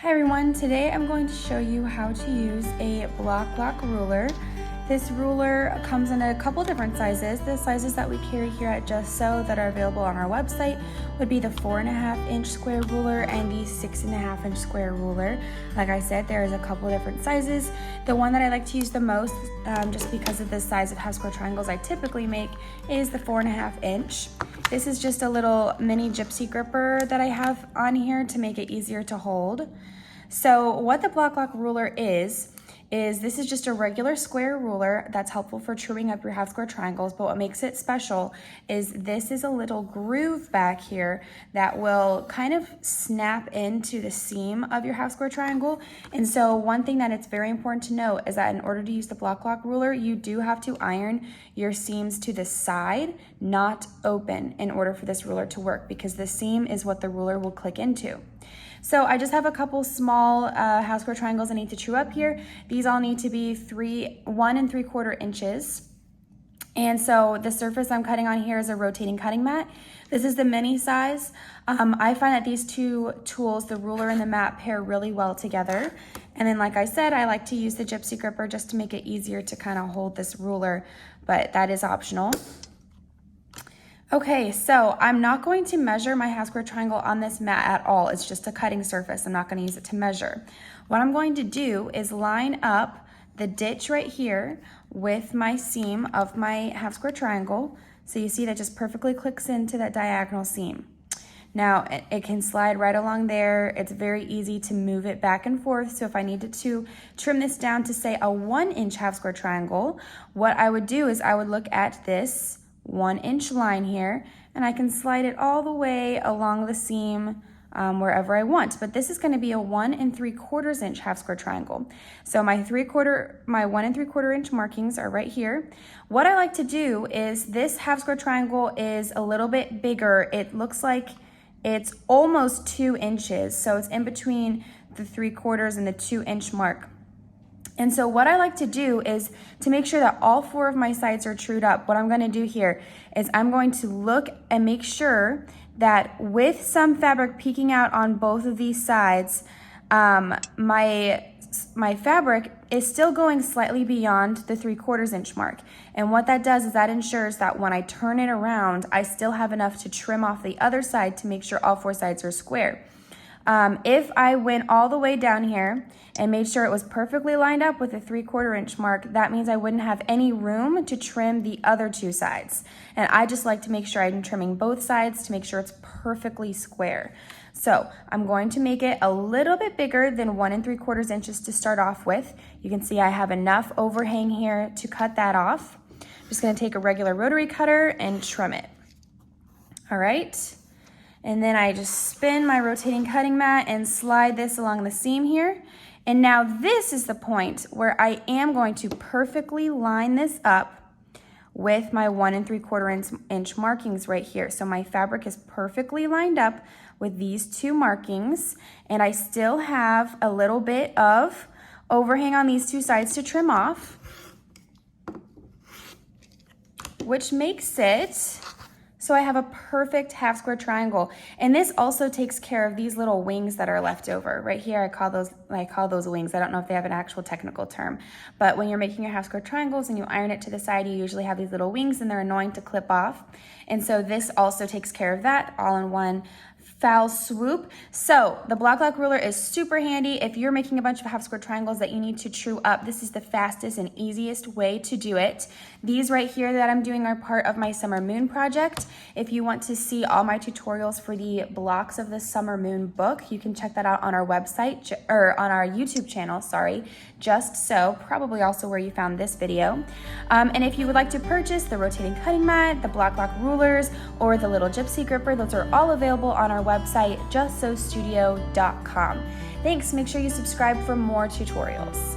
Hi everyone, today I'm going to show you how to use a Bloc ruler. This ruler comes in a couple different sizes. The sizes that we carry here at Just So that are available on our website would be the 4.5-inch square ruler and the 6.5-inch square ruler. Like I said, there's a couple different sizes. The one that I like to use the most, just because of the size of half square triangles I typically make, is the 4.5-inch. This is just a little mini gypsy gripper that I have on here to make it easier to hold. So what the Bloc ruler is this is just a regular square ruler that's helpful for truing up your half square triangles, but what makes it special is this is a little groove back here that will kind of snap into the seam of your half square triangle. And so one thing that it's very important to note is that in order to use the Bloc ruler, you do have to iron your seams to the side, not open, in order for this ruler to work, because the seam is what the ruler will click into. So I just have a couple small half square triangles I need to true up here. These all need to be 1 3/4 inches. And so the surface I'm cutting on here is a rotating cutting mat. This is the mini size. I find that these two tools, the ruler and the mat, pair really well together. And then, like I said, I like to use the gypsy gripper just to make it easier to kind of hold this ruler, but that is optional. Okay, so I'm not going to measure my half square triangle on this mat at all. It's just a cutting surface. I'm not going to use it to measure. What I'm going to do is line up the ditch right here with my seam of my half square triangle. So you see that just perfectly clicks into that diagonal seam. Now it can slide right along there. It's very easy to move it back and forth. So if I needed to trim this down to say a 1-inch half square triangle, what I would do is I would look at this 1-inch line here, and I can slide it all the way along the seam wherever I want. But this is going to be a 1 3/4 inch half square triangle. So my 1 3/4 inch markings are right here. What I like to do is this half square triangle is a little bit bigger. It looks like it's almost 2 inches. So it's in between the 3/4 and the 2-inch mark. And so what I like to do is to make sure that all 4 of my sides are trued up, what I'm going to do here is I'm going to look and make sure that with some fabric peeking out on both of these sides, my fabric is still going slightly beyond the 3/4 inch mark. And what that does is that ensures that when I turn it around, I still have enough to trim off the other side to make sure all 4 sides are square. If I went all the way down here and made sure it was perfectly lined up with the 3/4 inch mark, that means I wouldn't have any room to trim the other 2 sides. And I just like to make sure I'm trimming both sides to make sure it's perfectly square. So I'm going to make it a little bit bigger than 1 3/4 inches to start off with. You can see I have enough overhang here to cut that off. I'm just gonna take a regular rotary cutter and trim it. All right. And then I just spin my rotating cutting mat and slide this along the seam here. And now this is the point where I am going to perfectly line this up with my 1 3/4 inch markings right here. So my fabric is perfectly lined up with these 2 markings, and I still have a little bit of overhang on these 2 sides to trim off, which makes it so I have a perfect half square triangle. And this also takes care of these little wings that are left over. Right here, I call those wings. I don't know if they have an actual technical term, but when you're making your half square triangles and you iron it to the side, you usually have these little wings and they're annoying to clip off. And so this also takes care of that all in one foul swoop. So the Bloc ruler is super handy if you're making a bunch of half square triangles that you need to true up. This is the fastest and easiest way to do it. These right here that I'm doing are part of my Summer Moon project. If you want to see all my tutorials for the blocks of the Summer Moon book, you can check that out on our website, or on our YouTube channel, sorry, Just So, probably also where you found this video. And if you would like to purchase the rotating cutting mat, the Bloc rulers, or the little gypsy gripper, those are all available on our website, justsostudio.com. Thanks, make sure you subscribe for more tutorials.